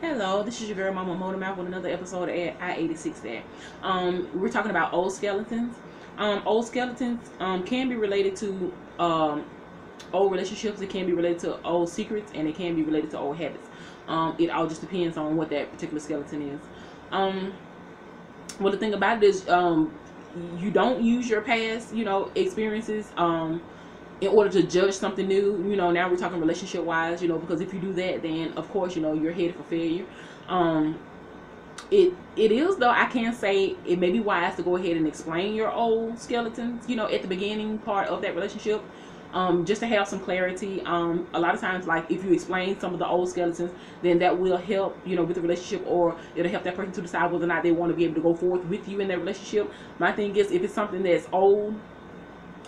Hello, this is your girl Mama Motormouth with another episode of I-86 there. We're talking about old skeletons. Old skeletons can be related to old relationships, it can be related to old secrets, and it can be related to old habits. It all just depends on what that particular skeleton is. Um, well, the thing about it is, you don't use your past, experiences, in order to judge something new. Now we're talking relationship wise, because if you do that, then of course, you're headed for failure. Um, it is, though, I can say it may be wise to go ahead and explain your old skeletons, at the beginning part of that relationship. Just to have some clarity. A lot of times, like, if you explain some of the old skeletons, then that will help, with the relationship, or it'll help that person to decide whether or not they want to be able to go forth with you in that relationship. My thing is, if it's something that's old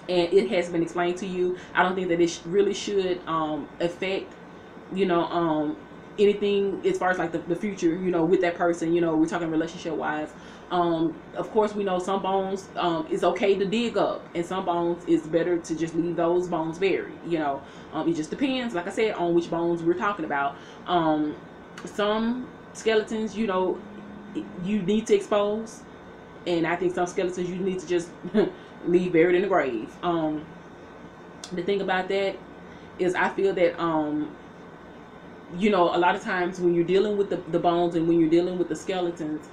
and it has been explained to you, I don't think that it really should affect, you know, anything as far as like the future, with that person. We're talking relationship wise. Of course, we know some bones is okay to dig up, and some bones is better to just leave those bones buried. It just depends, like I said, on which bones we're talking about. Some skeletons, you need to expose, and I think some skeletons you need to just leave buried in the grave. The thing about that is, I feel that a lot of times when you're dealing with the bones and when you're dealing with the skeletons,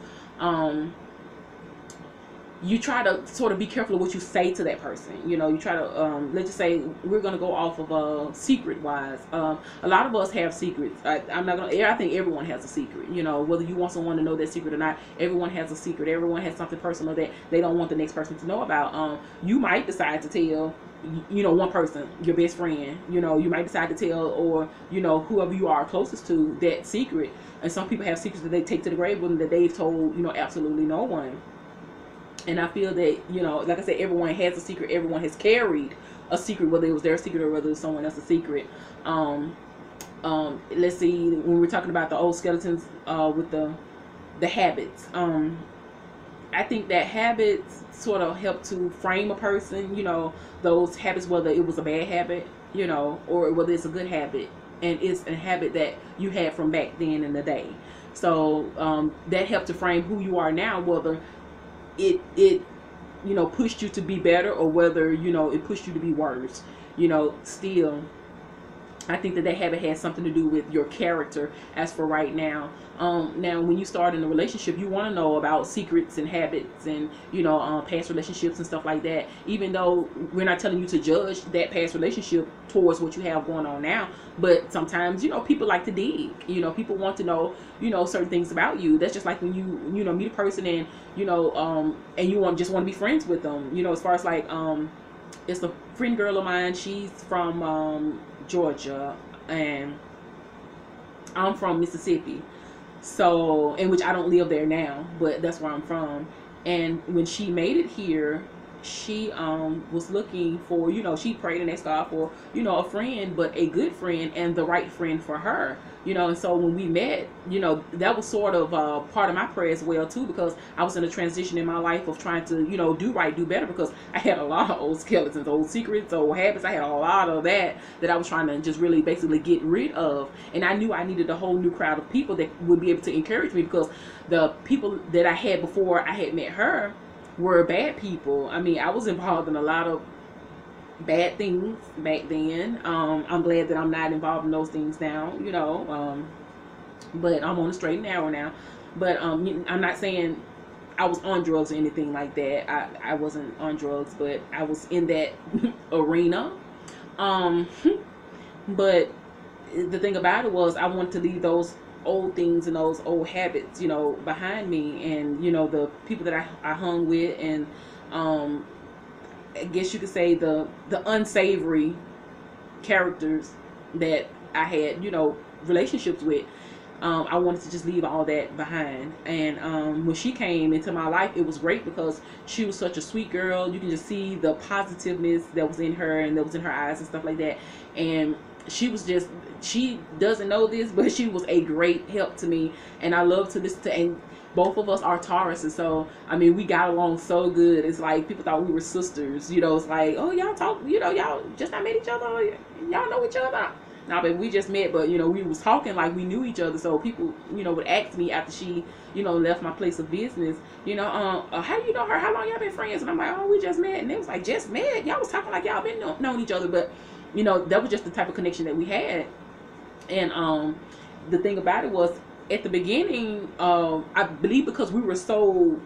you try to sort of be careful of what you say to that person. You try to, let's just say we're going to go off of secret wise. A lot of us have secrets. I'm not going to, I think everyone has a secret. Whether you want someone to know that secret or not, everyone has a secret. Everyone has something personal that they don't want the next person to know about. You might decide to tell, one person, your best friend, you might decide to tell, or, whoever you are closest to, that secret. And some people have secrets that they take to the grave with them that they've told, absolutely no one. And I feel that, like I said, everyone has a secret. Everyone has carried a secret, whether it was their secret or whether it was someone else's secret. Let's see, when we're talking about the old skeletons, with the habits, I think that habits sort of help to frame a person. Those habits, whether it was a bad habit, or whether it's a good habit, and it's a habit that you had from back then in the day. So that helped to frame who you are now, whether it pushed you to be better, or whether it pushed you to be worse. Still, I think that habit has something to do with your character. As for right now, now when you start in a relationship, you want to know about secrets and habits, and past relationships and stuff like that. Even though we're not telling you to judge that past relationship towards what you have going on now, but sometimes people like to dig. People want to know certain things about you. That's just like when you meet a person, and and you just want to be friends with them. As far as like it's a friend girl of mine. She's from Georgia, and I'm from Mississippi. So, in which I don't live there now, but that's where I'm from. And when she made it here, she was looking for, she prayed and asked God for, a friend, but a good friend and the right friend for her. And so when we met, that was sort of part of my prayer as well too, because I was in a transition in my life of trying to, do right, do better, because I had a lot of old skeletons, old secrets, old habits. I had a lot of that I was trying to just really basically get rid of. And I knew I needed a whole new crowd of people that would be able to encourage me, because the people that I had before I had met her were bad people. I mean, I was involved in a lot of bad things back then. I'm glad that I'm not involved in those things now, but I'm on the straight and narrow now. But I'm not saying I was on drugs or anything like that. I wasn't on drugs, but I was in that arena. Um, but the thing about it was, I wanted to leave those old things and those old habits, behind me, and the people that I hung with, and I guess you could say the unsavory characters that I had, relationships with. I wanted to just leave all that behind. And when she came into my life, it was great, because she was such a sweet girl. You can just see the positiveness that was in her and that was in her eyes and stuff like that. And she doesn't know this, but she was a great help to me. And I love to listen to, and both of us are Tauruses, so I mean, we got along so good. It's like people thought we were sisters. It's like, oh, y'all talk, y'all just not met each other, y'all know each other. nah, but we just met, but, you know, we was talking like we knew each other. So people, you know, would ask me after she, you know, left my place of business, you know, how do you know her? How long y'all been friends? And I'm like, oh, we just met. And it was like, just met? Y'all was talking like y'all been knowing each other. But, you know, that was just the type of connection that we had. And the thing about it was, at the beginning, I believe because we were so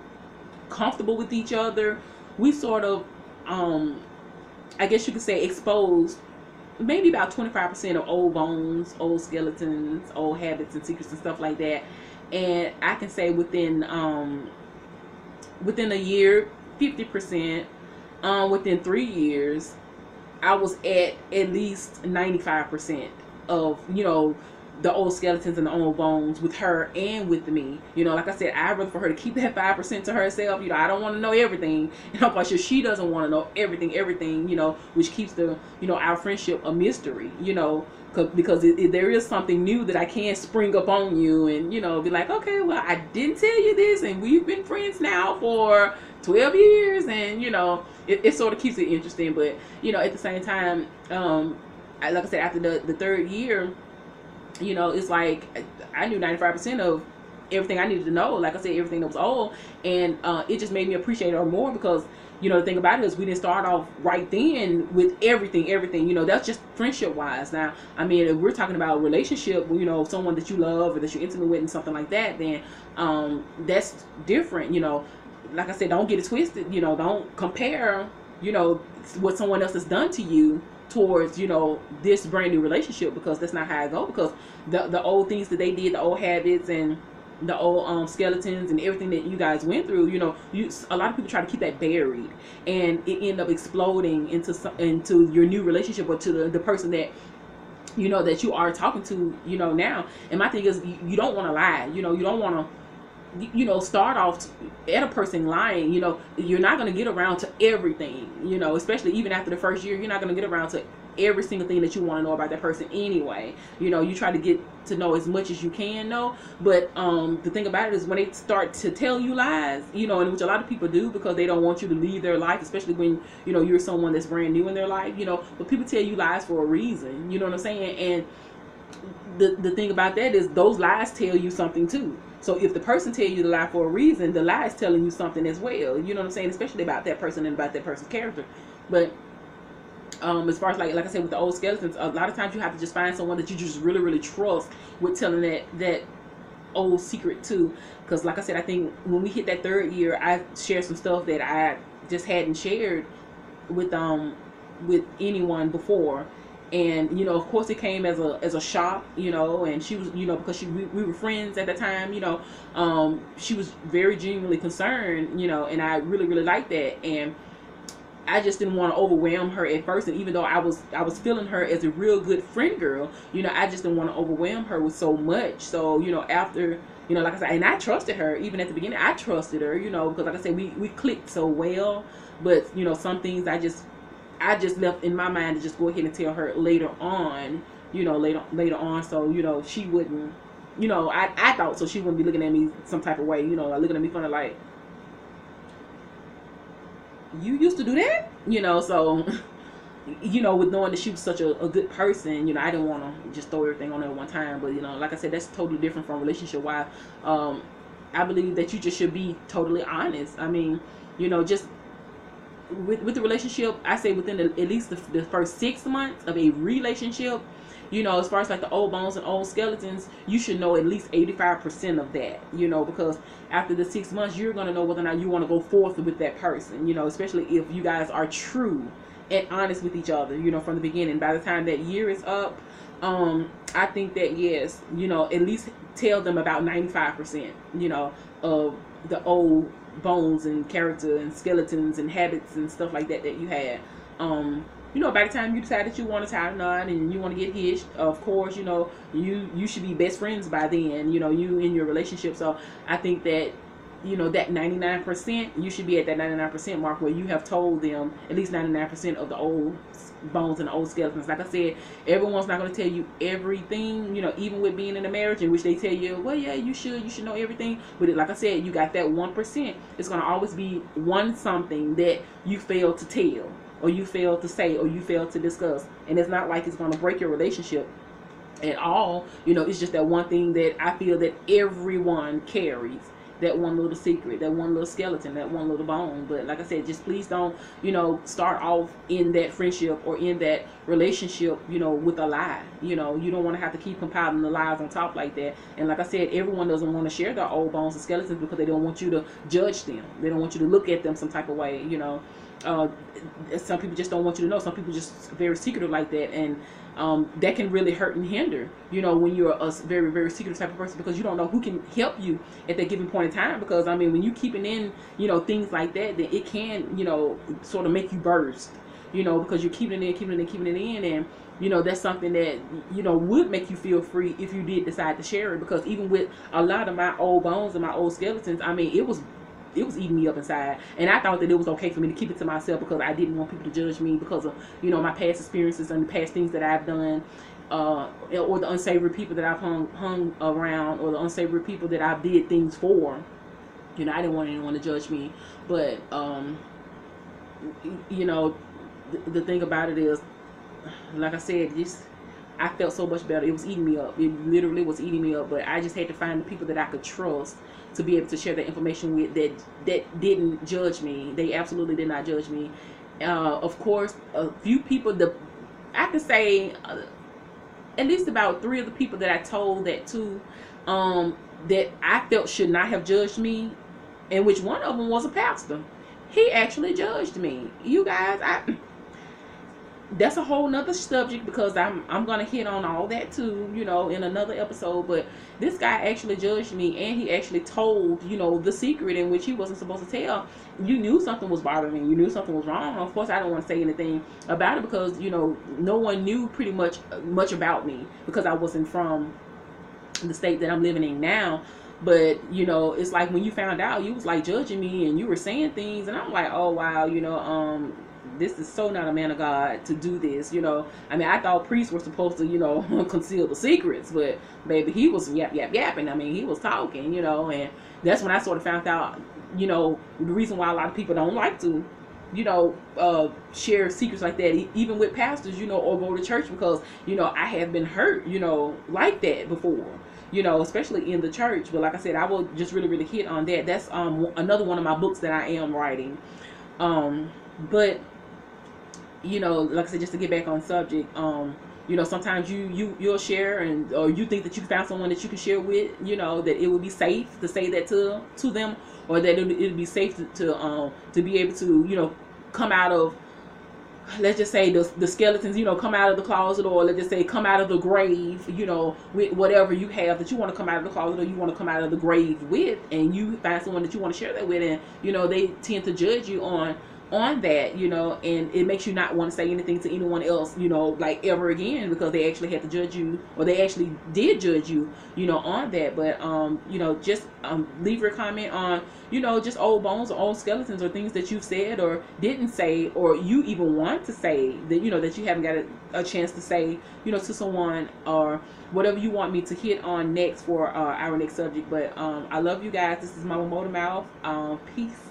comfortable with each other, we sort of, I guess you could say, exposed maybe about 25% of old bones, old skeletons, old habits and secrets and stuff like that. And I can say within a year, 50%. Within 3 years, I was at least 95% of, you know, the old skeletons and the old bones with her and with me. You know, like I said, I'd rather for her to keep that 5% to herself. You know, I don't want to know everything, and I'm quite sure she doesn't want to know everything, you know, which keeps the, you know, our friendship a mystery, you know, because there is something new that I can spring up on you and, you know, be like, okay, well, I didn't tell you this, and we've been friends now for 12 years, and, you know, it sort of keeps it interesting. But, you know, at the same time, like I said, after the third year, you know, it's like I knew 95% of everything I needed to know. Like I said, everything that was old, and it just made me appreciate her more because, you know, the thing about it is we didn't start off right then with everything. You know, that's just friendship wise. Now, I mean, if we're talking about a relationship, you know, someone that you love or that you're intimate with and something like that, then that's different. You know, like I said, don't get it twisted. You know, don't compare, you know, what someone else has done to you towards, you know, this brand new relationship, because that's not how I go. Because the old things that they did, the old habits and the old skeletons and everything that you guys went through, you know, a lot of people try to keep that buried, and it end up exploding into your new relationship, or to the person that, you know, that you are talking to, you know, now. And my thing is, you don't want to lie. You know, you don't want to, you know, start off at a person lying. You know, you're not going to get around to everything, you know, especially even after the first year, you're not going to get around to every single thing that you want to know about that person anyway. You know, you try to get to know as much as you can know. But the thing about it is, when they start to tell you lies, you know, and which a lot of people do because they don't want you to leave their life, especially when, you know, you're someone that's brand new in their life, you know, but people tell you lies for a reason, you know what I'm saying? And the thing about that is, those lies tell you something too. So if the person tell you the lie for a reason, the lie is telling you something as well. You know what I'm saying? Especially about that person and about that person's character. But as far as like I said, with the old skeletons, a lot of times you have to just find someone that you just really trust with telling that old secret too. Because like I said, I think when we hit that third year, I shared some stuff that I just hadn't shared with anyone before. And, you know, of course it came as a shock, you know, and she was, you know, because we were friends at the time, you know, she was very genuinely concerned, you know, and I really liked that. And I just didn't want to overwhelm her at first. And even though I was feeling her as a real good friend girl, you know, I just didn't want to overwhelm her with so much. So, you know, after, you know, like I said, and I trusted her even at the beginning. I trusted her, you know, because like I said, we clicked so well. But, you know, some things I just left in my mind to just go ahead and tell her later on, you know, later on. So, you know, she wouldn't, you know, I thought so she wouldn't be looking at me some type of way, you know, like looking at me funny like, you used to do that, you know. So, you know, with knowing that she was such a good person, you know, I didn't want to just throw everything on her at one time. But, you know, like I said, that's totally different from relationship wise. I believe that you just should be totally honest. I mean, you know, just with the relationship, I say within at least the first 6 months of a relationship, you know, as far as like the old bones and old skeletons, you should know at least 85% of that, you know, because after the 6 months, you're going to know whether or not you want to go forth with that person, you know, especially if you guys are true and honest with each other, you know, from the beginning. By the time that year is up, I think that, yes, you know, at least tell them about 95%, you know, of the old bones and character and skeletons and habits and stuff like that you had. You know, by the time you decide that you want to tie a knot and you want to get hitched, of course, you know, you should be best friends by then, you know, you in your relationship. So I think that, you know, that 99%, you should be at that 99% mark where you have told them at least 99% of the old bones and the old skeletons. Like I said, everyone's not going to tell you everything, you know, even with being in a marriage in which they tell you, well, yeah, you should know everything. But like I said, you got that 1%. It's going to always be one something that you fail to tell, or you fail to say, or you fail to discuss. And it's not like it's going to break your relationship. at all. It's just that one thing that I feel that everyone carries, that one little secret, that one little skeleton, that one little bone. But like I said, just please don't, start off in that friendship or in that relationship, with a lie. You don't want to have to keep compiling the lies on top like that. And like I said, everyone doesn't want to share their old bones and skeletons because they don't want you to judge them. They don't want you to look at them some type of way. Uh, some people just don't want you to know. Some people just very secretive like that, and that can really hurt and hinder. When you're a very, very secretive type of person, because you don't know who can help you at that given point in time. Because I mean, when you keeping in, things like that, then it can, sort of make you burst. Because you're keeping it in, keeping it in, and that's something that would make you feel free if you did decide to share it. Because even with a lot of my old bones and my old skeletons, I mean, it was eating me up inside, and I thought that it was okay for me to keep it to myself because I didn't want people to judge me because of my past experiences and the past things that I've done, or the unsavory people that I've hung around, or the unsavory people that I did things for. I didn't want anyone to judge me. But the thing about it is, like I said, I felt so much better. It was eating me up. It literally was eating me up. But I just had to find the people that I could trust to be able to share that information with, that didn't judge me. They absolutely did not judge me. Of course, a few people, I could say at least about 3 of the people that I told that to, that I felt should not have judged me, and which one of them was a pastor. He actually judged me. You guys, that's a whole nother subject, because I'm gonna hit on all that too, in another episode. But this guy actually judged me, and he actually told, the secret in which he wasn't supposed to tell. You knew something was bothering me. You knew something was wrong. Of course, I don't want to say anything about it because no one knew pretty much about me, because I wasn't from the state that I'm living in now. But it's like when you found out, you was like judging me, and you were saying things, and I'm like, oh wow, this is so not a man of God to do this. I mean, I thought priests were supposed to conceal the secrets, but baby, he was yapping. I mean, he was talking, and that's when I sort of found out, the reason why a lot of people don't like to share secrets like that, even with pastors, or go to church, because I have been hurt like that before, especially in the church. But like I said, I will just really, really hit on that. That's another one of my books that I am writing. But like I said, just to get back on subject, sometimes you'll share, or you think that you found someone that you can share with, that it would be safe to say that to them, or that it would be safe to be able to come out of, let's just say, the skeletons, come out of the closet, or let's just say come out of the grave, with whatever you have that you want to come out of the closet, or you want to come out of the grave with, and you find someone that you want to share that with, and they tend to judge you on that, and it makes you not want to say anything to anyone else, like ever again, because they actually had to judge you, or they actually did judge you, on that. But just leave your comment on, just old bones or old skeletons, or things that you've said or didn't say, or you even want to say that, that you haven't got a chance to say, to someone, or whatever you want me to hit on next for our next subject. But I love you guys. This is Mama Motormouth. Peace.